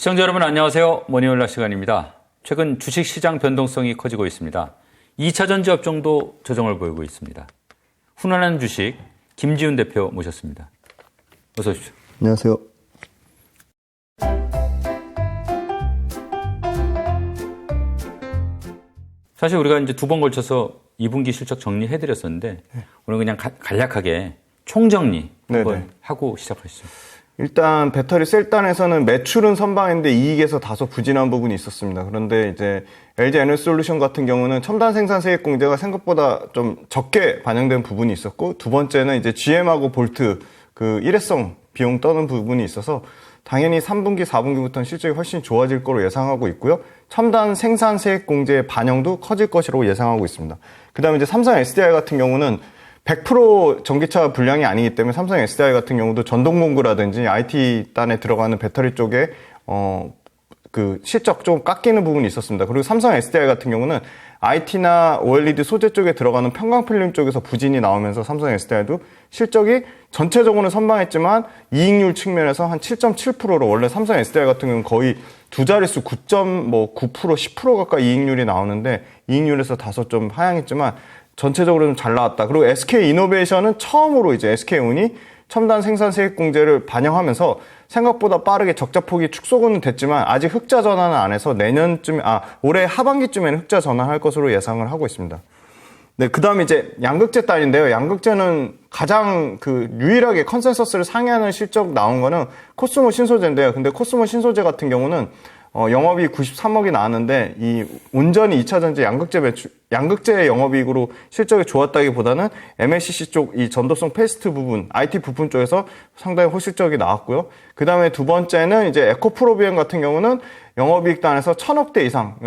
시청자 여러분 안녕하세요. 머니올라 시간입니다. 최근 주식시장 변동성이 커지고 있습니다. 2차전지 업종도 조정을 보이고 있습니다. 훈훈한 주식 김지훈 대표 모셨습니다. 어서 오십시오. 안녕하세요. 사실 우리가 이제 두 번 걸쳐서 2분기 실적 정리해드렸었는데 오늘 그냥 간략하게 총정리 한번 하고 시작하시죠. 일단 배터리 셀단에서는 매출은 선방했는데 이익에서 다소 부진한 부분이 있었습니다. 그런데 이제 LG 에너지솔루션 같은 경우는 첨단 생산 세액 공제가 생각보다 좀 적게 반영된 부분이 있었고, 두 번째는 이제 GM하고 볼트 그 일회성 비용 떠는 부분이 있어서 당연히 3분기, 4분기부터는 실적이 훨씬 좋아질 거로 예상하고 있고요. 첨단 생산 세액 공제의 반영도 커질 것이라고 예상하고 있습니다. 그 다음에 이제 삼성 SDI 같은 경우는 100% 전기차 분량이 아니기 때문에 삼성 SDI 같은 경우도 전동공구라든지 IT 단에 들어가는 배터리 쪽에 그 실적 좀 깎이는 부분이 있었습니다. 그리고 삼성 SDI 같은 경우는 IT나 OLED 소재 쪽에 들어가는 편광필름 쪽에서 부진이 나오면서 삼성 SDI도 실적이 전체적으로는 선방했지만 이익률 측면에서 한 7.7%로, 원래 삼성 SDI 같은 경우는 거의 두 자릿수 9.9%, 10% 가까이 이익률이 나오는데 이익률에서 다소 좀 하향했지만 전체적으로 좀 잘 나왔다. 그리고 SK 이노베이션은 처음으로 이제 SK운이 첨단 생산 세액 공제를 반영하면서 생각보다 빠르게 적자폭이 축소는 됐지만 아직 흑자 전환은 안 해서 올해 하반기쯤에는 흑자 전환할 것으로 예상을 하고 있습니다. 네, 그 다음에 이제 양극재 단인데요. 양극재는 가장 유일하게 컨센서스를 상회하는 실적 나온 거는 코스모 신소재인데요. 근데 코스모 신소재 같은 경우는 영업이익 93억이 나왔는데 이 온전히 2차전지 양극재 영업이익으로 실적이 좋았다기보다는 MLCC 쪽 이 전도성 패스트 부분, IT 부품 쪽에서 상당히 호실적이 나왔고요. 그 다음에 두 번째는 이제 에코프로비엠 같은 경우는 영업이익 단에서 1000억대 이상,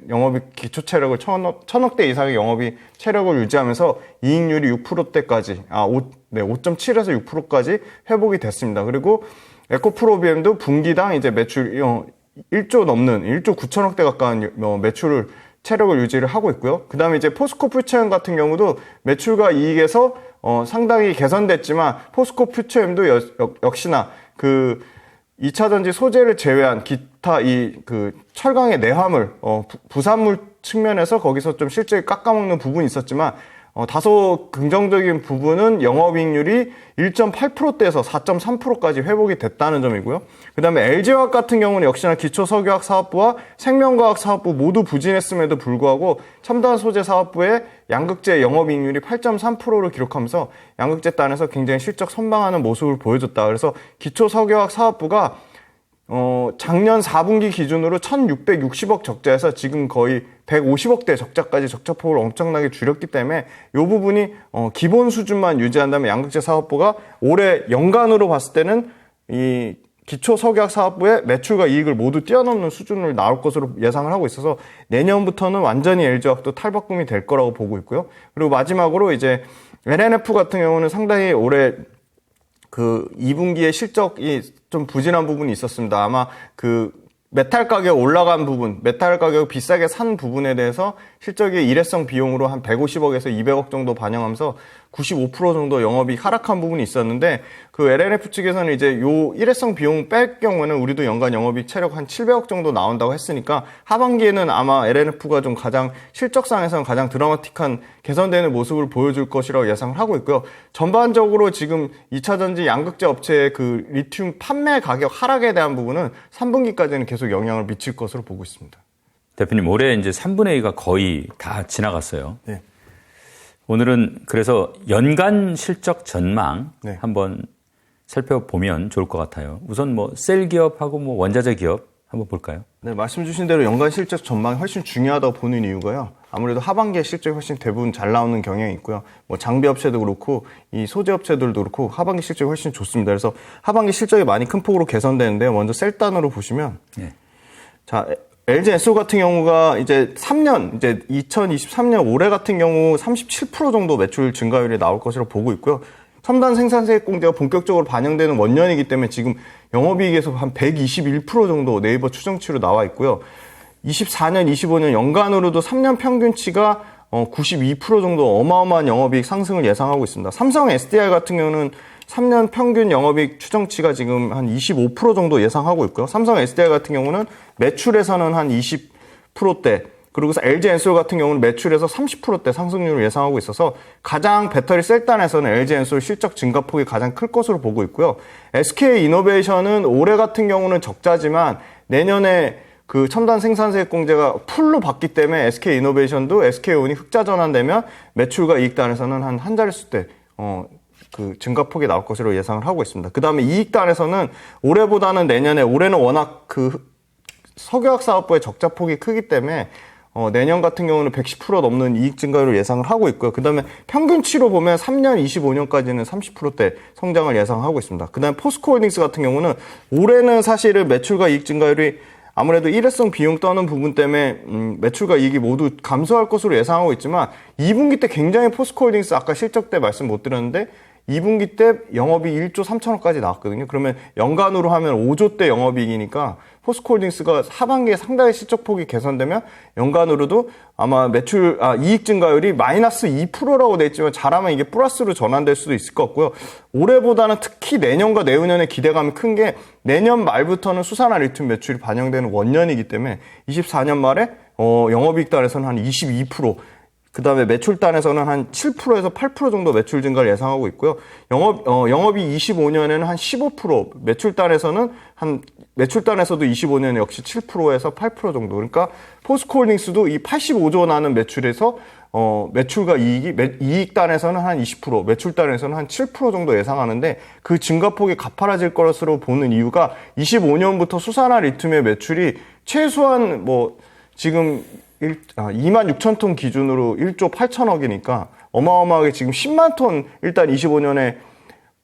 영업이익 기초 체력을 1000억대 이상의 영업이익 체력을 유지하면서 이익률이 6%대까지, 5.7에서 6%까지 회복이 됐습니다. 그리고 에코프로비엠도 분기당 이제 매출 1조 넘는 1조 9천억대 가까운 매출을 체력을 유지를 하고 있고요. 그 다음에 이제 포스코 퓨처엠 같은 경우도 매출과 이익에서 상당히 개선됐지만 포스코 퓨처엠도 역시나 그 2차전지 소재를 제외한 기타 철강의 내화물, 부산물 측면에서 거기서 좀 실적이 깎아먹는 부분이 있었지만 다소 긍정적인 부분은 영업이익률이 1.8%대에서 4.3%까지 회복이 됐다는 점이고요. 그 다음에 LG화학 같은 경우는 역시나 기초석유화학 사업부와 생명과학 사업부 모두 부진했음에도 불구하고 첨단 소재 사업부의 양극재 영업이익률이 8.3%를 기록하면서 양극재 단에서 굉장히 실적 선방하는 모습을 보여줬다. 그래서 기초석유화학 사업부가 작년 4분기 기준으로 1660억 적자에서 지금 거의 150억대 적자까지 적자폭을 엄청나게 줄였기 때문에 이 부분이 기본 수준만 유지한다면 양극재 사업부가 올해 연간으로 봤을 때는 이 기초석유화학 사업부의 매출과 이익을 모두 뛰어넘는 수준을 나올 것으로 예상을 하고 있어서 내년부터는 완전히 LG화학도 탈바꿈이 될 거라고 보고 있고요. 그리고 마지막으로 이제 LNF 같은 경우는 상당히 올해 2분기에 실적이 좀 부진한 부분이 있었습니다. 아마 메탈 가격 올라간 부분, 메탈 가격 비싸게 산 부분에 대해서 실적의 일회성 비용으로 한 150억에서 200억 정도 반영하면서 95% 정도 영업이 하락한 부분이 있었는데 그 LNF 측에서는 이제 요 일회성 비용 뺄 경우에는 우리도 연간 영업이익 체력 한 700억 정도 나온다고 했으니까 하반기에는 아마 LNF가 좀 가장 실적상에서는 가장 드라마틱한 개선되는 모습을 보여줄 것이라고 예상을 하고 있고요. 전반적으로 지금 2차전지 양극재 업체의 리튬 판매 가격 하락에 대한 부분은 3분기까지는 계속 영향을 미칠 것으로 보고 있습니다. 대표님, 올해 이제 3분의 2가 거의 다 지나갔어요. 네. 오늘은 그래서 연간 실적 전망 한번 살펴보면 좋을 것 같아요. 우선 셀 기업하고 원자재 기업 한번 볼까요? 네, 말씀 주신 대로 연간 실적 전망이 훨씬 중요하다고 보는 이유가요. 아무래도 하반기에 실적이 훨씬 대부분 잘 나오는 경향이 있고요. 장비 업체도 그렇고 이 소재 업체들도 그렇고 하반기 실적이 훨씬 좋습니다. 그래서 하반기 실적이 많이 큰 폭으로 개선되는데요. 먼저 셀단으로 보시면 자, LG 에소 같은 경우가 이제 2023년 올해 같은 경우 37% 정도 매출 증가율이 나올 것으로 보고 있고요. 첨단 생산세액 공제가 본격적으로 반영되는 원년이기 때문에 지금 영업이익에서 한 121% 정도 네이버 추정치로 나와 있고요. 24년, 25년 연간으로도 3년 평균치가 92% 정도 어마어마한 영업이익 상승을 예상하고 있습니다. 삼성 SDI 같은 경우는 3년 평균 영업이익 추정치가 지금 한 25% 정도 예상하고 있고요. 삼성 SDI 같은 경우는 매출에서는 한 20%대, 그리고 LG엔솔 같은 경우는 매출에서 30%대 상승률을 예상하고 있어서 가장 배터리 셀단에서는 LG엔솔 실적 증가폭이 가장 클 것으로 보고 있고요. SK이노베이션은 올해 같은 경우는 적자지만 내년에 그 첨단 생산세액 공제가 풀로 받기 때문에 SK이노베이션도 SK온이 흑자 전환되면 매출과 이익단에서는 한 자릿수대 그 증가폭이 나올 것으로 예상을 하고 있습니다. 그 다음에 이익단에서는 올해보다는 내년에, 올해는 워낙 그 석유화학 사업부의 적자폭이 크기 때문에 내년 같은 경우는 110% 넘는 이익 증가율을 예상을 하고 있고요. 그 다음에 평균치로 보면 3년, 25년까지는 30%대 성장을 예상하고 있습니다. 그 다음에 포스코홀딩스 같은 경우는 올해는 사실은 매출과 이익 증가율이 아무래도 일회성 비용 떠는 부분 때문에 매출과 이익이 모두 감소할 것으로 예상하고 있지만 2분기 때 굉장히 포스코홀딩스 아까 실적 때 말씀 못 드렸는데 2분기 때 영업이익 1조 3천억까지 나왔거든요. 그러면 연간으로 하면 5조대 영업이익이니까 포스코홀딩스가 하반기에 상당히 실적폭이 개선되면 연간으로도 아마 이익 증가율이 마이너스 2%라고 돼 있지만 잘하면 이게 플러스로 전환될 수도 있을 것 같고요. 올해보다는 특히 내년과 내후년에 기대감이 큰 게 내년 말부터는 수산화 리튬 매출이 반영되는 원년이기 때문에 24년 말에 영업이익 단에서는 한 22%, 그 다음에 매출단에서는 한 7%에서 8% 정도 매출 증가를 예상하고 있고요. 영업이 25년에는 한 15%, 매출단에서도 25년에 역시 7%에서 8% 정도. 그러니까 포스코홀딩스도 이 85조 나는 매출에서 매출과 이익단에서는 한 20%, 매출단에서는 한 7% 정도 예상하는데 그 증가폭이 가파라질 것으로 보는 이유가 25년부터 수산화 리튬의 매출이 최소한 지금 26,000톤 기준으로 1조 8천억이니까 어마어마하게 지금 10만 톤, 일단 25년에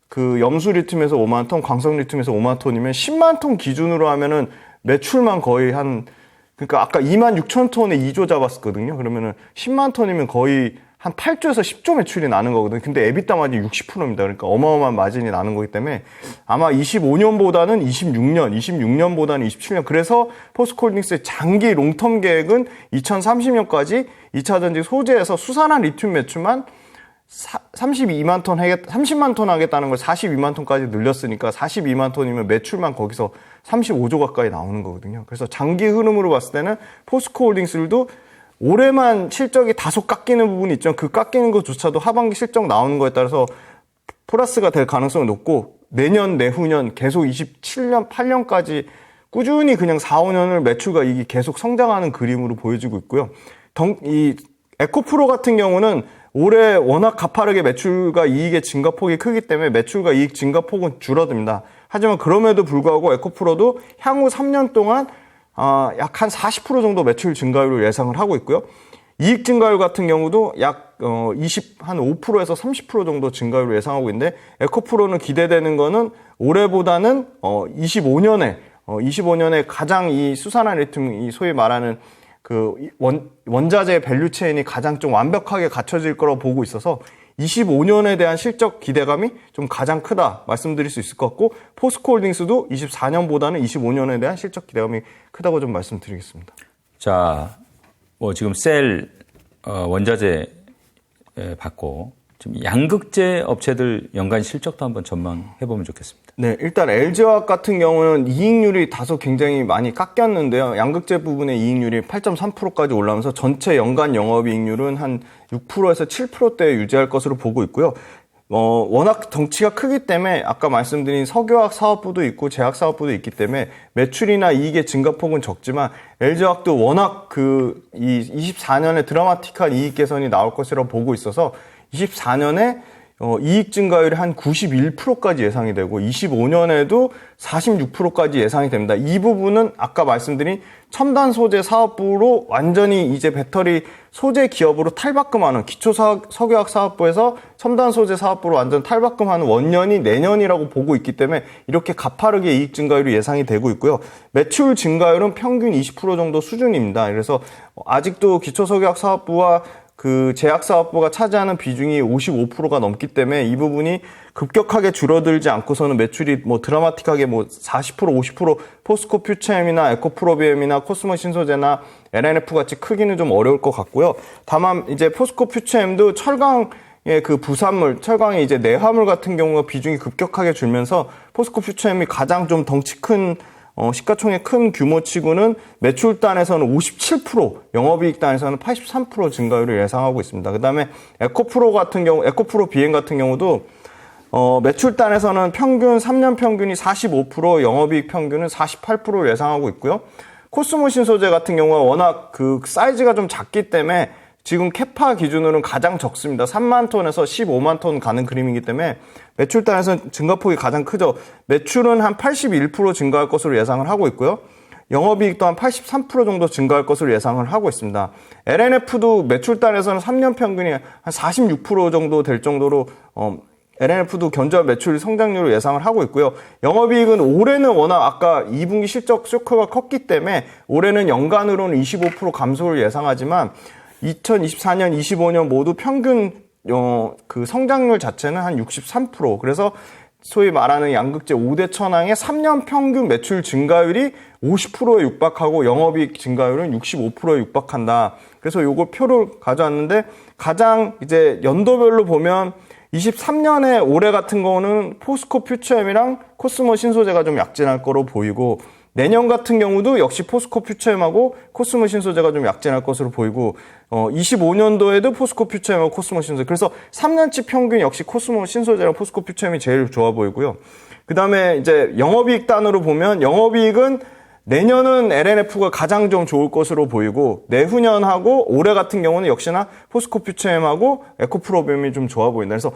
그 염수 리튬에서 5만 톤, 광석 리튬에서 5만 톤이면 10만 톤 기준으로 하면은 매출만 거의 그러니까 아까 26,000톤에 2조 잡았었거든요. 그러면은 10만 톤이면 거의 한 8조에서 10조 매출이 나는 거거든요. 근데 에비타 마진이 60%입니다. 그러니까 어마어마한 마진이 나는 거기 때문에 아마 25년보다는 26년보다는 27년. 그래서 포스코홀딩스의 장기 롱텀 계획은 2030년까지 2차 전지 소재에서 수산화 리튬 매출만 30만 톤 하겠다는 걸 42만 톤까지 늘렸으니까 42만 톤이면 매출만 거기서 35조 가까이 나오는 거거든요. 그래서 장기 흐름으로 봤을 때는 포스코홀딩스도 올해만 실적이 다소 깎이는 부분이 있죠. 그 깎이는 것조차도 하반기 실적 나오는 거에 따라서 플러스가 될 가능성이 높고 내년, 내후년 계속 27년, 8년까지 꾸준히 그냥 4, 5년을 매출과 이익이 계속 성장하는 그림으로 보여지고 있고요. 이 에코프로 같은 경우는 올해 워낙 가파르게 매출과 이익의 증가폭이 크기 때문에 매출과 이익 증가폭은 줄어듭니다. 하지만 그럼에도 불구하고 에코프로도 향후 3년 동안 약 한 40% 정도 매출 증가율을 예상을 하고 있고요. 이익 증가율 같은 경우도 약 한 5%에서 30% 정도 증가율을 예상하고 있는데 에코프로는 기대되는 거는 올해보다는 25년에 가장 이 수산화 리튬, 이 소위 말하는 그 원자재 밸류체인이 가장 좀 완벽하게 갖춰질 거라고 보고 있어서 25년에 대한 실적 기대감이 좀 가장 크다 말씀드릴 수 있을 것 같고 포스코홀딩스도 24년보다는 25년에 대한 실적 기대감이 크다고 좀 말씀드리겠습니다. 자, 지금 셀 원자재 받고 지금 양극재 업체들 연간 실적도 한번 전망해 보면 좋겠습니다. 네, 일단 LG화학 같은 경우는 이익률이 다소 굉장히 많이 깎였는데요. 양극재 부분의 이익률이 8.3%까지 올라오면서 전체 연간 영업이익률은 한 6%에서 7%대 유지할 것으로 보고 있고요. 워낙 덩치가 크기 때문에 아까 말씀드린 석유화학 사업부도 있고 제약 사업부도 있기 때문에 매출이나 이익의 증가폭은 적지만 LG화학도 워낙 이 24년에 드라마틱한 이익 개선이 나올 것이라고 보고 있어서 24년에 이익 증가율이 한 91%까지 예상이 되고 25년에도 46%까지 예상이 됩니다. 이 부분은 아까 말씀드린 첨단 소재 사업부로 완전히 이제 배터리 소재 기업으로 탈바꿈하는 기초 석유화학 사업부에서 첨단 소재 사업부로 완전 탈바꿈하는 원년이 내년이라고 보고 있기 때문에 이렇게 가파르게 이익 증가율이 예상이 되고 있고요. 매출 증가율은 평균 20% 정도 수준입니다. 그래서 아직도 기초 석유화학 사업부와 그 제약사업부가 차지하는 비중이 55%가 넘기 때문에 이 부분이 급격하게 줄어들지 않고서는 매출이 드라마틱하게 40%, 50% 포스코 퓨처엠이나 에코프로비엠이나 코스모 신소재나 LNF 같이 크기는 좀 어려울 것 같고요. 다만 이제 포스코 퓨처엠도 철강 그 부산물, 철강의 이제 내화물 같은 경우가 비중이 급격하게 줄면서 포스코 퓨처엠이 가장 좀 덩치 큰 시가총액 큰 규모치고는 매출단에서는 57%, 영업이익단에서는 83% 증가율을 예상하고 있습니다. 그다음에 에코프로 비행 같은 경우도 매출단에서는 평균 3년 평균이 45%, 영업이익 평균은 48%를 예상하고 있고요. 코스모 신소재 같은 경우가 워낙 그 사이즈가 좀 작기 때문에 지금 캐파 기준으로는 가장 적습니다. 3만 톤에서 15만 톤 가는 그림이기 때문에 매출단에서는 증가폭이 가장 크죠. 매출은 한 81% 증가할 것으로 예상을 하고 있고요. 영업이익도 한 83% 정도 증가할 것으로 예상을 하고 있습니다. LNF도 매출단에서는 3년 평균이 한 46% 정도 될 정도로 LNF도 견조한 매출 성장률을 예상을 하고 있고요. 영업이익은 올해는 워낙 아까 2분기 실적 쇼크가 컸기 때문에 올해는 연간으로는 25% 감소를 예상하지만 2024년, 25년 모두 평균 그 성장률 자체는 한 63%. 그래서 소위 말하는 양극재 5대 천왕의 3년 평균 매출 증가율이 50%에 육박하고 영업이익 증가율은 65%에 육박한다. 그래서 요거 표를 가져왔는데 가장 이제 연도별로 보면 23년에 올해 같은 거는 포스코 퓨처엠이랑 코스모 신소재가 좀 약진할 거로 보이고 내년 같은 경우도 역시 포스코 퓨처엠하고 코스모 신소재가 좀 약진할 것으로 보이고 25년도에도 포스코 퓨처엠하고 코스모 신소재 그래서 3년치 평균 역시 코스모 신소재랑 포스코 퓨처엠이 제일 좋아 보이고요. 그다음에 이제 영업이익 단으로 보면 영업이익은 내년은 LNF가 가장 좀 좋을 것으로 보이고 내후년하고 올해 같은 경우는 역시나 포스코 퓨처엠하고 에코프로비움이 좀 좋아 보인다. 그래서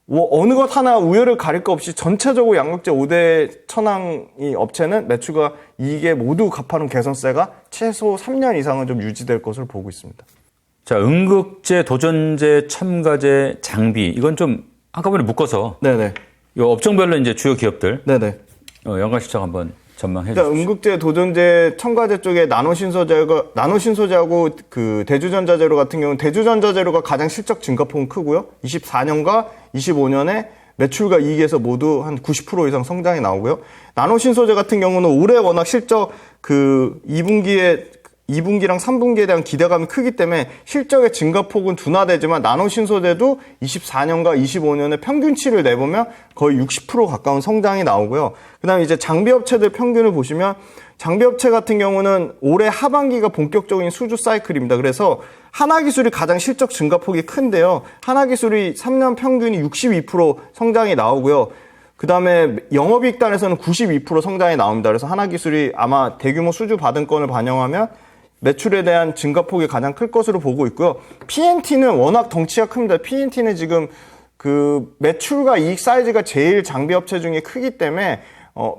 어느 것 하나 우열을 가릴 거 없이 전체적으로 양극재 5대 천왕이 업체는 매출과 이익에 모두 가파른 개선세가 최소 3년 이상은 좀 유지될 것으로 보고 있습니다. 자, 음극재, 도전재, 첨가재, 장비 이건 좀 한꺼번에 묶어서 네네. 이 업종별로 이제 주요 기업들 네네. 연간 실적 한번 전망해 주십시오. 음극재, 도전재, 첨가재 쪽에 나노신소재하고 그 대주전자재료 같은 경우는 대주전자재료가 가장 실적 증가폭은 크고요. 24년과 25년에 매출과 이익에서 모두 한 90% 이상 성장이 나오고요. 나노신소재 같은 경우는 올해 워낙 실적 그 2분기랑 3분기에 대한 기대감이 크기 때문에 실적의 증가폭은 둔화되지만 나노신소재도 24년과 25년에 평균치를 내보면 거의 60% 가까운 성장이 나오고요. 그 다음에 이제 장비업체들 평균을 보시면 장비업체 같은 경우는 올해 하반기가 본격적인 수주 사이클입니다. 그래서 하나기술이 가장 실적 증가폭이 큰데요. 하나기술이 3년 평균이 62% 성장이 나오고요. 그 다음에 영업이익단에서는 92% 성장이 나옵니다. 그래서 하나기술이 아마 대규모 수주 받은 건을 반영하면 매출에 대한 증가폭이 가장 클 것으로 보고 있고요. P&T는 워낙 덩치가 큽니다. P&T는 지금 그 매출과 이익 사이즈가 제일 장비업체 중에 크기 때문에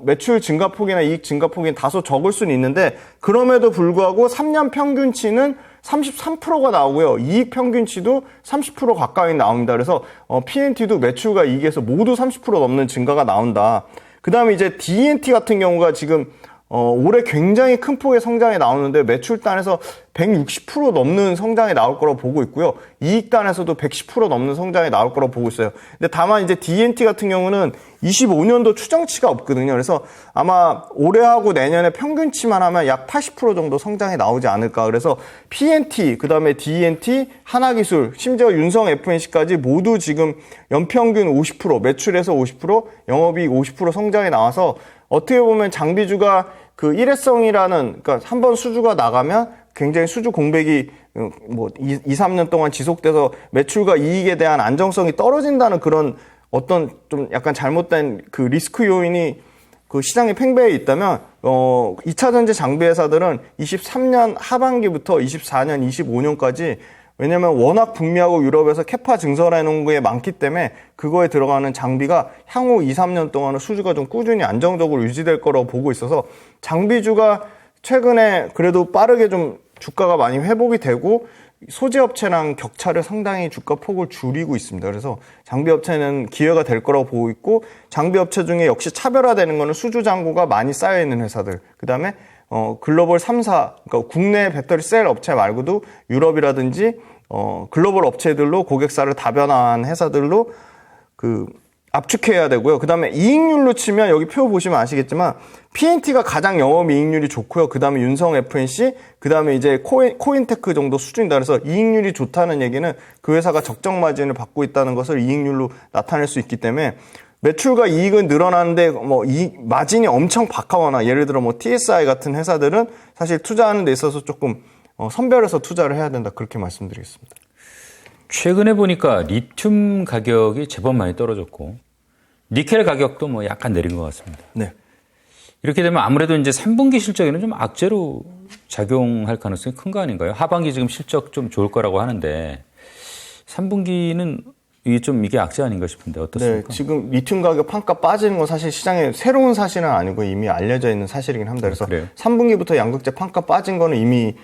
매출 증가폭이나 이익 증가폭이 다소 적을 수는 있는데 그럼에도 불구하고 3년 평균치는 33%가 나오고요. 이익 평균치도 30% 가까이 나옵니다. 그래서 P&T도 매출과 이익에서 모두 30% 넘는 증가가 나온다. 그 다음에 이제 D&T 같은 경우가 지금 올해 굉장히 큰 폭의 성장이 나오는데 매출단에서 160% 넘는 성장이 나올 거라고 보고 있고요. 이익단에서도 110% 넘는 성장이 나올 거라고 보고 있어요. 근데 다만 이제 D&T 같은 경우는 25년도 추정치가 없거든요. 그래서 아마 올해하고 내년에 평균치만 하면 약 80% 정도 성장이 나오지 않을까. 그래서 P&T, 그 다음에 D&T, 하나기술, 심지어 윤성 FNC까지 모두 지금 연평균 50%, 매출에서 50%, 영업이익 50% 성장이 나와서 어떻게 보면 장비주가 그 일회성이라는, 그러니까 한번 수주가 나가면 굉장히 수주 공백이 2-3년 동안 지속돼서 매출과 이익에 대한 안정성이 떨어진다는 그런 어떤 좀 약간 잘못된 그 리스크 요인이 그 시장에 팽배해 있다면 2차 전지 장비 회사들은 23년 하반기부터 24년, 25년까지 왜냐면 워낙 북미하고 유럽에서 캐파 증설해 놓은 게 많기 때문에 그거에 들어가는 장비가 향후 2-3년 동안은 수주가 좀 꾸준히 안정적으로 유지될 거라고 보고 있어서 장비주가 최근에 그래도 빠르게 좀 주가가 많이 회복이 되고 소재업체랑 격차를 상당히 주가 폭을 줄이고 있습니다. 그래서 장비업체는 기회가 될 거라고 보고 있고 장비업체 중에 역시 차별화되는 거는 수주잔고가 많이 쌓여있는 회사들 그 다음에 글로벌 3사, 그러니까 국내 배터리 셀 업체 말고도 유럽이라든지, 글로벌 업체들로 고객사를 다변화한 회사들로 압축해야 되고요. 그다음에 이익률로 치면 여기 표 보시면 아시겠지만 PNT가 가장 영업이익률이 좋고요. 그다음에 윤성 FNC, 그다음에 이제 코인테크 정도 수준이다. 그래서 이익률이 좋다는 얘기는 그 회사가 적정 마진을 받고 있다는 것을 이익률로 나타낼 수 있기 때문에 매출과 이익은 늘어나는데 뭐 이 마진이 엄청 박하거나 예를 들어 뭐 TSI 같은 회사들은 사실 투자하는 데 있어서 조금 선별해서 투자를 해야 된다. 그렇게 말씀드리겠습니다. 최근에 보니까 리튬 가격이 제법 많이 떨어졌고 니켈 가격도 뭐 약간 내린 것 같습니다. 네. 이렇게 되면 아무래도 이제 3분기 실적에는 좀 악재로 작용할 가능성이 큰 거 아닌가요? 하반기 지금 실적 좀 좋을 거라고 하는데 3분기는 이게 악재 아닌가 싶은데 어떻습니까? 네, 지금 리튬 가격 판가 빠지는 건 사실 시장에 새로운 사실은 아니고 이미 알려져 있는 사실이긴 합니다. 그래서 그래요? 3분기부터 양극재 판가 빠진 거는 이미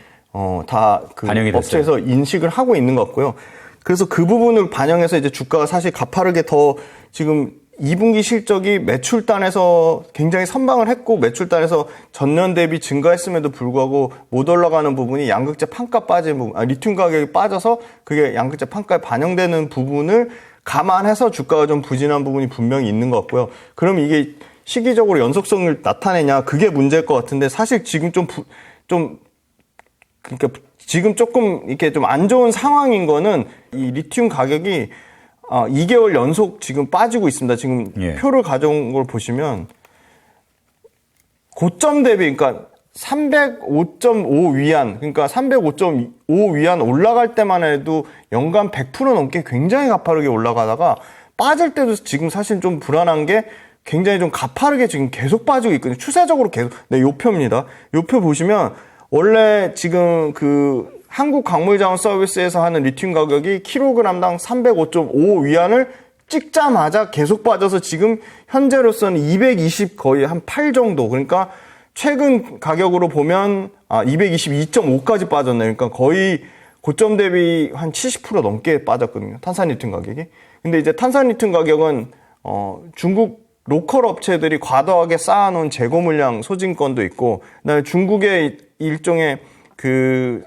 다 그 업체에서 인식을 하고 있는 것 같고요. 그래서 그 부분을 반영해서 이제 주가가 사실 가파르게 더 지금 2분기 실적이 매출단에서 굉장히 선방을 했고 매출단에서 전년 대비 증가했음에도 불구하고 못 올라가는 부분이 양극재 판가 빠진 부분, 리튬 가격이 빠져서 그게 양극재 판가에 반영되는 부분을 감안해서 주가가 좀 부진한 부분이 분명히 있는 것 같고요. 그럼 이게 시기적으로 연속성을 나타내냐 그게 문제일 것 같은데 사실 지금 그러니까 지금 조금 이렇게 좀 안 좋은 상황인 거는 이 리튬 가격이 2개월 연속 지금 빠지고 있습니다. 지금 표를 가져온 걸 보시면 고점 대비 그러니까 305.5 위안 그러니까 305.5 위안 올라갈 때만 해도 연간 100% 넘게 굉장히 가파르게 올라가다가 빠질 때도 지금 사실 좀 불안한 게 굉장히 좀 가파르게 지금 계속 빠지고 있거든요. 추세적으로 계속. 네, 요 표입니다. 요 표 보시면 원래 지금 그 한국광물자원서비스에서 하는 리튬 가격이 킬로그램당 305.5 위안을 찍자마자 계속 빠져서 지금 현재로서는 220 거의 한 8 정도. 그러니까 최근 가격으로 보면 222.5까지 빠졌네요. 그러니까 거의 고점 대비 한 70% 넘게 빠졌거든요. 탄산 리튬 가격이. 근데 이제 탄산 리튬 가격은 중국 로컬 업체들이 과도하게 쌓아놓은 재고 물량 소진권도 있고, 그다음에 중국의 일종의 그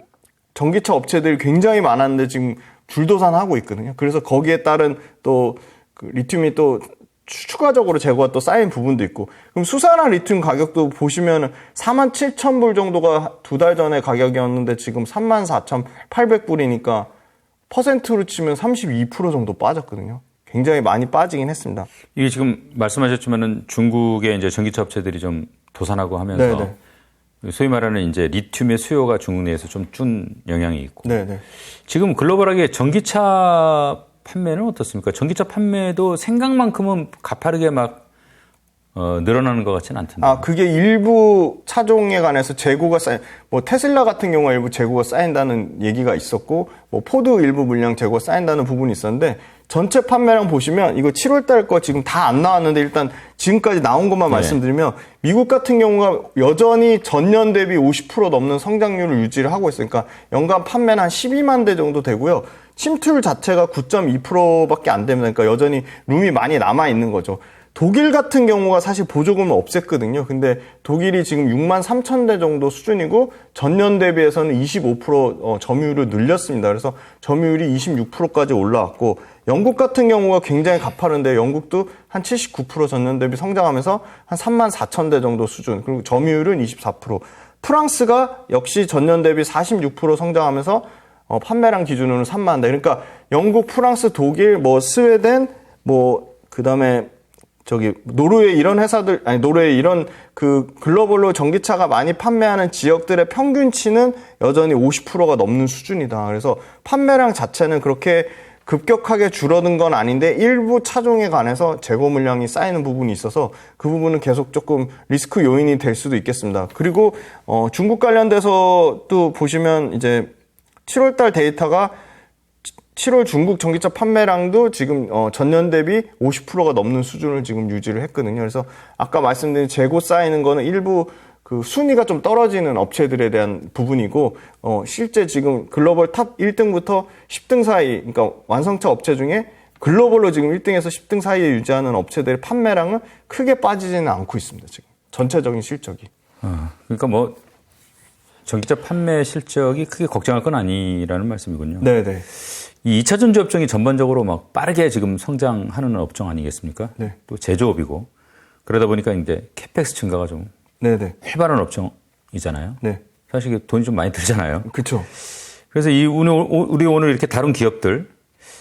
전기차 업체들이 굉장히 많았는데 지금 줄도산하고 있거든요. 그래서 거기에 따른 또 그 리튬이 또 추가적으로 재고가 또 쌓인 부분도 있고, 그럼 수산화 리튬 가격도 보시면 47,000불 정도가 2달 전에 가격이었는데 지금 34,800불이니까 퍼센트로 치면 32% 정도 빠졌거든요. 굉장히 많이 빠지긴 했습니다. 이게 지금 말씀하셨지만은 중국의 이제 전기차 업체들이 좀 도산하고 하면서 네네. 소위 말하는 이제 리튬의 수요가 중국 내에서 좀 준 영향이 있고. 네네. 지금 글로벌하게 전기차 판매는 어떻습니까? 전기차 판매도 생각만큼은 가파르게 막 늘어나는 것 같지는 않던데. 그게 일부 차종에 관해서 재고가 뭐 테슬라 같은 경우가 일부 재고가 쌓인다는 얘기가 있었고, 뭐 포드 일부 물량 재고가 쌓인다는 부분이 있었는데, 전체 판매량 보시면 이거 7월달 거 지금 다 안 나왔는데 일단 지금까지 나온 것만 말씀드리면 미국 같은 경우가 여전히 전년 대비 50% 넘는 성장률을 유지를 하고 있어요. 그러니까 연간 판매는 한 12만 대 정도 되고요. 침투율 자체가 9.2%밖에 안 됩니다. 그러니까 여전히 룸이 많이 남아 있는 거죠. 독일 같은 경우가 사실 보조금을 없앴거든요. 근데 독일이 지금 6만 3천 대 정도 수준이고 전년 대비해서는 25% 점유율을 늘렸습니다. 그래서 점유율이 26%까지 올라왔고, 영국 같은 경우가 굉장히 가파른데 영국도 한 79% 전년 대비 성장하면서 한 3만 4천 대 정도 수준, 그리고 점유율은 24%. 프랑스가 역시 전년 대비 46% 성장하면서 판매량 기준으로는 3만 대. 그러니까 영국, 프랑스, 독일, 뭐 스웨덴, 뭐 그다음에 노르웨이 이런 회사들, 노르웨이 이런 그 글로벌로 전기차가 많이 판매하는 지역들의 평균치는 여전히 50%가 넘는 수준이다. 그래서 판매량 자체는 그렇게 급격하게 줄어든 건 아닌데 일부 차종에 관해서 재고 물량이 쌓이는 부분이 있어서 그 부분은 계속 조금 리스크 요인이 될 수도 있겠습니다. 그리고 중국 관련돼서 또 보시면 이제 7월달 데이터가 7월 중국 전기차 판매량도 지금 전년 대비 50%가 넘는 수준을 지금 유지를 했거든요. 그래서 아까 말씀드린 재고 쌓이는 거는 일부 그 순위가 좀 떨어지는 업체들에 대한 부분이고, 실제 지금 글로벌 탑 1등부터 10등 사이, 그러니까 완성차 업체 중에 글로벌로 지금 1등에서 10등 사이에 유지하는 업체들의 판매량은 크게 빠지지는 않고 있습니다. 지금 전체적인 실적이. 그러니까 뭐 전기차 판매 실적이 크게 걱정할 건 아니라는 말씀이군요. 네네. 이 2차 전지 업종이 전반적으로 막 빠르게 지금 성장하는 업종 아니겠습니까? 네. 또 제조업이고 그러다 보니까 이제 캐펙스 증가가 좀 네네. 활발한 업종이잖아요. 네. 사실 이게 돈이 좀 많이 들잖아요. 그렇죠. 그래서 우리 오늘 이렇게 다룬 기업들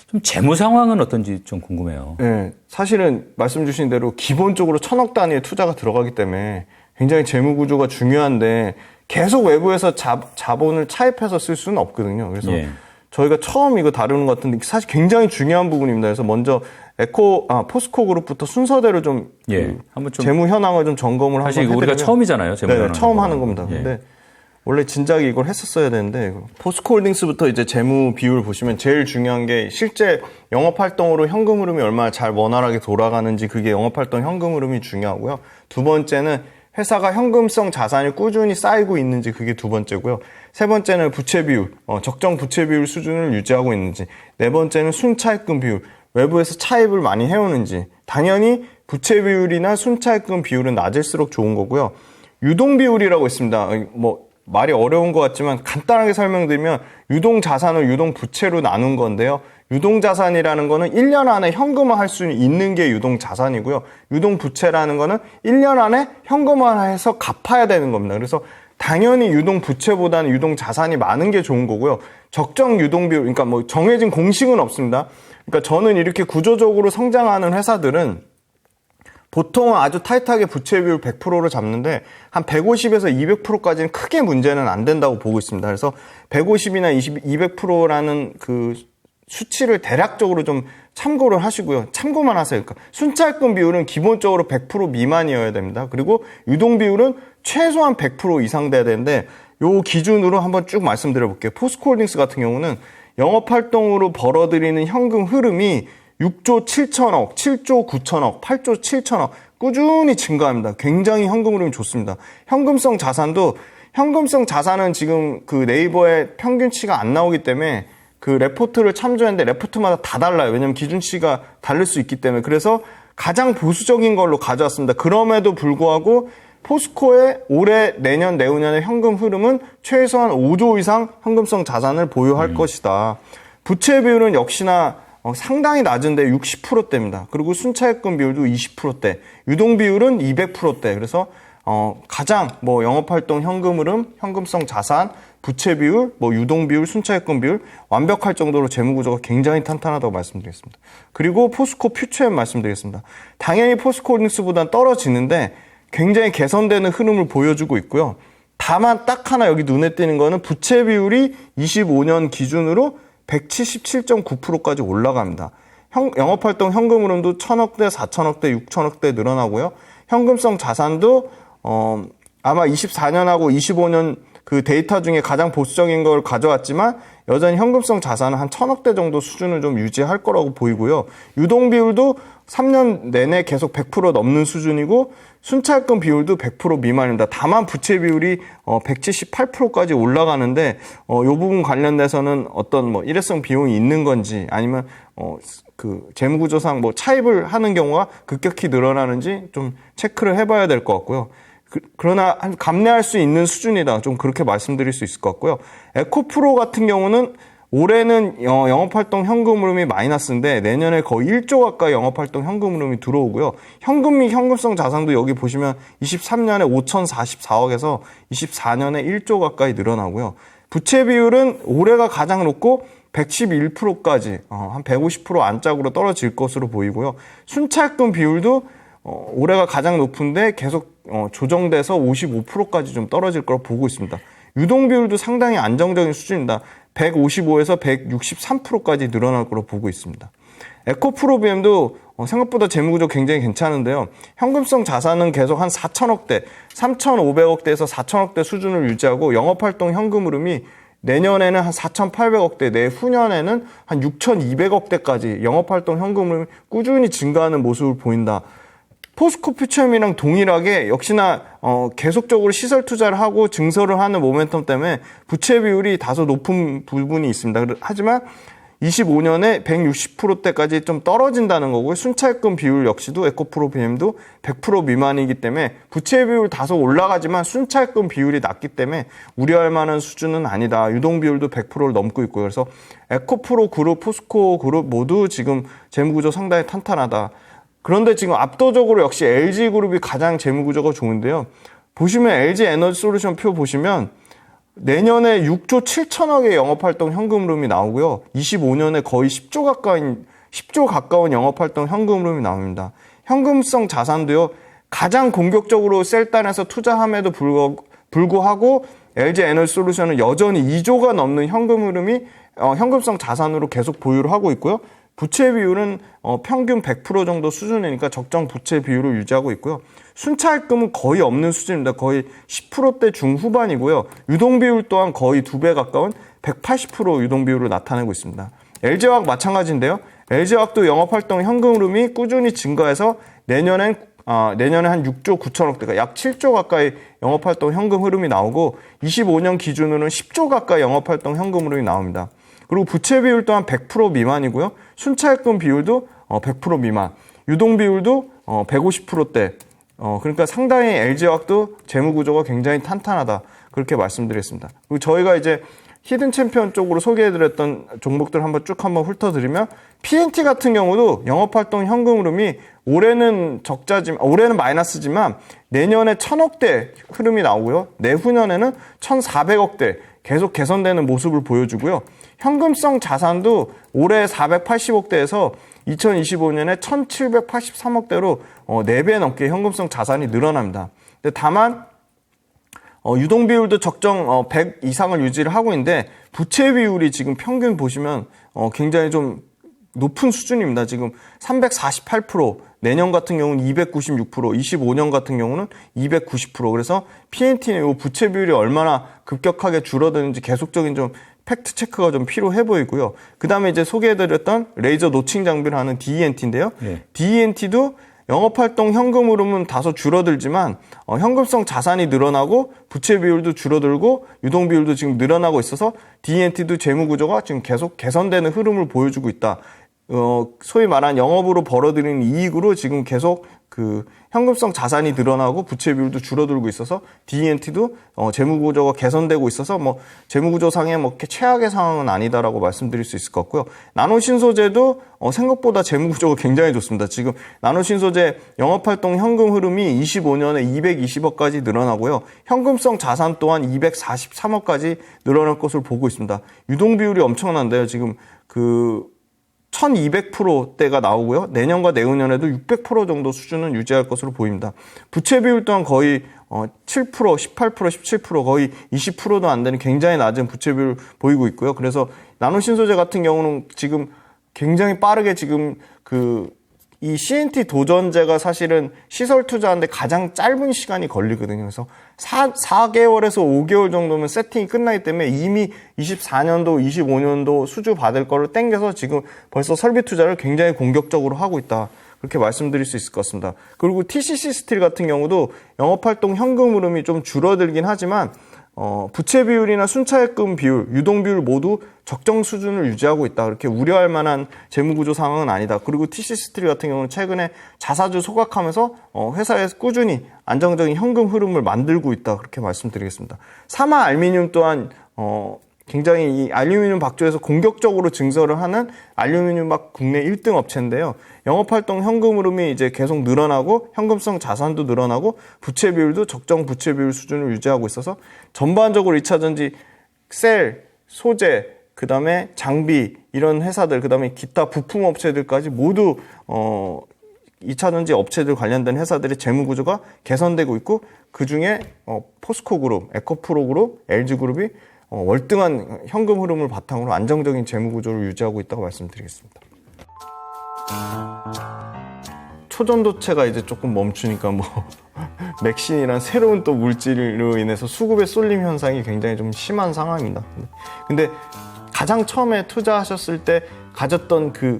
좀 재무 상황은 어떤지 좀 궁금해요. 네. 사실은 말씀 주신 대로 기본적으로 1,000억 단위의 투자가 들어가기 때문에 굉장히 재무 구조가 중요한데 계속 외부에서 자본을 차입해서 쓸 수는 없거든요. 그래서 예. 저희가 처음 이거 다루는 것 같은데 사실 굉장히 중요한 부분입니다. 그래서 먼저 포스코 그룹부터 순서대로 좀, 예. 한번 좀 재무 현황을 좀 점검을 사실 한번 우리가 해드리면 처음이잖아요. 재무 네, 현황 처음 점검. 하는 겁니다. 예. 근데 원래 진작에 이걸 했었어야 되는데 포스코홀딩스부터 이제 재무 비율 보시면 제일 중요한 게 실제 영업 활동으로 현금 흐름이 얼마나 잘 원활하게 돌아가는지 그게 영업 활동 현금 흐름이 중요하고요. 두 번째는 회사가 현금성 자산이 꾸준히 쌓이고 있는지 그게 두 번째고요. 세 번째는 부채 비율, 적정 부채 비율 수준을 유지하고 있는지. 네 번째는 순차입금 비율, 외부에서 차입을 많이 해오는지. 당연히 부채 비율이나 순차입금 비율은 낮을수록 좋은 거고요. 유동 비율이라고 있습니다. 말이 어려운 것 같지만 간단하게 설명드리면 유동 자산을 유동 부채로 나눈 건데요. 유동 자산이라는 거는 1년 안에 현금화할 수 있는 게 유동 자산이고요. 유동 부채라는 거는 1년 안에 현금화해서 갚아야 되는 겁니다. 그래서 당연히 유동 부채보다는 유동 자산이 많은 게 좋은 거고요. 적정 유동 비율, 그러니까 정해진 공식은 없습니다. 그러니까 저는 이렇게 구조적으로 성장하는 회사들은 보통은 아주 타이트하게 부채 비율 100%를 잡는데 한 150에서 200%까지는 크게 문제는 안 된다고 보고 있습니다. 그래서 150이나 200%라는 그 수치를 대략적으로 좀 참고를 하시고요. 참고만 하세요. 그러니까 순차입금 비율은 기본적으로 100% 미만이어야 됩니다. 그리고 유동 비율은 최소한 100% 이상 돼야 되는데 요 기준으로 한번 쭉 말씀드려 볼게요. 포스코홀딩스 같은 경우는 영업활동으로 벌어들이는 현금 흐름이 6조 7천억, 7조 9천억, 8조 7천억 꾸준히 증가합니다. 굉장히 현금 흐름이 좋습니다. 현금성 자산은 지금 그 네이버에 평균치가 안 나오기 때문에 그 레포트를 참조했는데 레포트마다 다 달라요. 왜냐하면 기준치가 다를 수 있기 때문에. 그래서 가장 보수적인 걸로 가져왔습니다. 그럼에도 불구하고 포스코의 올해, 내년, 내후년의 현금 흐름은 최소한 5조 이상 현금성 자산을 보유할 것이다. 부채 비율은 역시나 상당히 낮은데 60%대입니다. 그리고 순차입금 비율도 20%대, 유동 비율은 200%대. 그래서 가장 영업활동 현금 흐름, 현금성 자산, 부채 비율, 유동 비율, 순차입금 비율 완벽할 정도로 재무 구조가 굉장히 탄탄하다고 말씀드리겠습니다. 그리고 포스코 퓨처엠 말씀드리겠습니다. 당연히 포스코홀딩스보다는 떨어지는데 굉장히 개선되는 흐름을 보여주고 있고요. 다만 딱 하나 여기 눈에 띄는 거는 부채 비율이 25년 기준으로 177.9%까지 올라갑니다. 영업활동 현금 흐름도 1,000억대, 4,000억대, 6,000억대 늘어나고요. 현금성 자산도 아마 24년하고 25년 그 데이터 중에 가장 보수적인 걸 가져왔지만 여전히 현금성 자산은 한 1,000억대 정도 수준을 좀 유지할 거라고 보이고요. 유동 비율도 3년 내내 계속 100% 넘는 수준이고 순차입금 비율도 100% 미만입니다. 다만 부채 비율이 178%까지 올라가는데 이 부분 관련돼서는 어떤 일회성 비용이 있는 건지 아니면 그 재무구조상 차입을 하는 경우가 급격히 늘어나는지 좀 체크를 해봐야 될 것 같고요. 그러나 감내할 수 있는 수준이다. 좀 그렇게 말씀드릴 수 있을 것 같고요. 에코프로 같은 경우는 올해는 영업활동 현금 흐름이 마이너스인데 내년에 거의 1조 가까이 영업활동 현금 흐름이 들어오고요. 현금 및 현금성 자산도 여기 보시면 23년에 5,044억에서 24년에 1조 가까이 늘어나고요. 부채 비율은 올해가 가장 높고 111%까지 한 150% 안짝으로 떨어질 것으로 보이고요. 순차입금 비율도 올해가 가장 높은데 계속 조정돼서 55%까지 좀 떨어질 거라고 보고 있습니다. 유동 비율도 상당히 안정적인 수준입니다. 155에서 163%까지 늘어날 거로 보고 있습니다. 에코프로비엠도 생각보다 재무구조 굉장히 괜찮은데요. 현금성 자산은 계속 한 4,000억대, 3,500억대에서 4,000억대 수준을 유지하고 영업활동 현금 흐름이 내년에는 한 4,800억대, 내후년에는 한 6,200억대까지 영업활동 현금 흐름이 꾸준히 증가하는 모습을 보인다. 포스코 퓨처엠이랑 동일하게 역시나 계속적으로 시설 투자를 하고 증설을 하는 모멘텀 때문에 부채 비율이 다소 높은 부분이 있습니다. 하지만 25년에 160%대까지 좀 떨어진다는 거고요. 순차입금 비율 역시도 에코프로 BM도 100% 미만이기 때문에 부채 비율 다소 올라가지만 순차입금 비율이 낮기 때문에 우려할 만한 수준은 아니다. 유동 비율도 100%를 넘고 있고요. 그래서 에코프로 그룹, 포스코 그룹 모두 지금 재무구조 상당히 탄탄하다. 그런데 지금 압도적으로 역시 LG그룹이 가장 재무구조가 좋은데요. 보시면 LG에너지솔루션 표 보시면 내년에 6조 7천억의 영업활동 현금 흐름이 나오고요. 25년에 거의 10조 가까운 영업활동 현금 흐름이 나옵니다. 현금성 자산도요. 가장 공격적으로 셀단에서 투자함에도 불구하고 LG에너지솔루션은 여전히 2조가 넘는 현금 흐름이 현금성 자산으로 계속 보유를 하고 있고요. 부채 비율은 평균 100% 정도 수준이니까 적정 부채 비율을 유지하고 있고요. 순차입금은 거의 없는 수준입니다. 거의 10%대 중후반이고요. 유동 비율 또한 거의 2배 가까운 180% 유동 비율을 나타내고 있습니다. LG화학 마찬가지인데요. LG화학도 영업활동 현금 흐름이 꾸준히 증가해서 내년에 한 6조 9천억대가 약 7조 가까이 영업활동 현금 흐름이 나오고 25년 기준으로는 10조 가까이 영업활동 현금 흐름이 나옵니다. 그리고 부채 비율 또한 100% 미만이고요. 순차입금 비율도 100% 미만, 유동 비율도 150%대. 그러니까 상당히 LG화학도 재무구조가 굉장히 탄탄하다. 그렇게 말씀드리겠습니다. 그리고 저희가 이제 히든 챔피언 쪽으로 소개해드렸던 종목들 한번 훑어드리면 PNT 같은 경우도 영업활동 현금 흐름이 올해는 마이너스지만 내년에 1,000억대 흐름이 나오고요. 내후년에는 1,400억대 계속 개선되는 모습을 보여주고요. 현금성 자산도 올해 480억대에서 2025년에 1,783억대로 4배 넘게 현금성 자산이 늘어납니다. 근데 다만 유동 비율도 적정 100 이상을 유지를 하고 있는데 부채 비율이 지금 평균 보시면 굉장히 좀 높은 수준입니다. 지금 348%, 내년 같은 경우는 296%, 25년 같은 경우는 290%. 그래서 PNT는 부채 비율이 얼마나 급격하게 줄어드는지 계속적인 좀 팩트 체크가 좀 필요해 보이고요. 그 다음에 이제 소개해드렸던 레이저 노칭 장비를 하는 DENT인데요. 네. DENT도 영업활동 현금 흐름은 다소 줄어들지만 현금성 자산이 늘어나고 부채 비율도 줄어들고 유동 비율도 지금 늘어나고 있어서 DENT도 재무구조가 지금 계속 개선되는 흐름을 보여주고 있다. 소위 말한 영업으로 벌어들이는 이익으로 지금 계속 그 현금성 자산이 늘어나고 부채 비율도 줄어들고 있어서 DENT도 재무구조가 개선되고 있어서 재무구조상에 이렇게 최악의 상황은 아니다라고 말씀드릴 수 있을 것 같고요. 나노신소재도 생각보다 재무구조가 굉장히 좋습니다. 지금 나노신소재 영업활동 현금 흐름이 25년에 220억까지 늘어나고요. 현금성 자산 또한 243억까지 늘어날 것으로 보고 있습니다. 유동 비율이 엄청난데요. 지금 1200%대가 나오고요. 내년과 내후년에도 600% 정도 수준은 유지할 것으로 보입니다. 부채 비율 또한 거의 7%, 18%, 17% 거의 20%도 안 되는 굉장히 낮은 부채 비율을 보이고 있고요. 그래서 나노신소재 같은 경우는 지금 굉장히 빠르게 지금 이 CNT 도전제가 사실은 시설 투자하는데 가장 짧은 시간이 걸리거든요. 그래서 4개월에서 5개월 정도면 세팅이 끝나기 때문에 이미 24년도, 25년도 수주 받을 거를 땡겨서 지금 벌써 설비 투자를 굉장히 공격적으로 하고 있다. 그렇게 말씀드릴 수 있을 것 같습니다. 그리고 TCC 스틸 같은 경우도 영업활동 현금 흐름이 좀 줄어들긴 하지만 부채 비율이나 순차입금 비율, 유동 비율 모두 적정 수준을 유지하고 있다. 그렇게 우려할 만한 재무구조 상황은 아니다. 그리고 TCC 스틸 같은 경우는 최근에 자사주 소각하면서 회사에서 꾸준히 안정적인 현금 흐름을 만들고 있다. 그렇게 말씀드리겠습니다. 사마 알미늄 또한 굉장히 이 알루미늄 박조에서 공격적으로 증설을 하는 알루미늄 박 국내 1등 업체인데요. 영업활동 현금 흐름이 이제 계속 늘어나고 현금성 자산도 늘어나고 부채 비율도 적정 부채 비율 수준을 유지하고 있어서 전반적으로 2차전지 셀, 소재, 그 다음에 장비 이런 회사들, 그 다음에 기타 부품 업체들까지 모두 2차전지 업체들 관련된 회사들의 재무구조가 개선되고 있고 그중에 포스코 그룹, 에코프로 그룹, LG그룹이 월등한 현금 흐름을 바탕으로 안정적인 재무구조를 유지하고 있다고 말씀드리겠습니다. 초전도체가 이제 조금 멈추니까 맥신이란 새로운 또 물질로 인해서 수급의 쏠림 현상이 굉장히 좀 심한 상황입니다. 근데 가장 처음에 투자하셨을 때 가졌던 그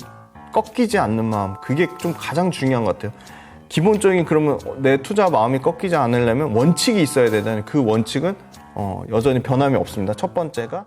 꺾이지 않는 마음, 그게 좀 가장 중요한 것 같아요. 기본적인 그러면 내 투자 마음이 꺾이지 않으려면 원칙이 있어야 되잖아요. 그 원칙은 여전히 변함이 없습니다. 첫 번째가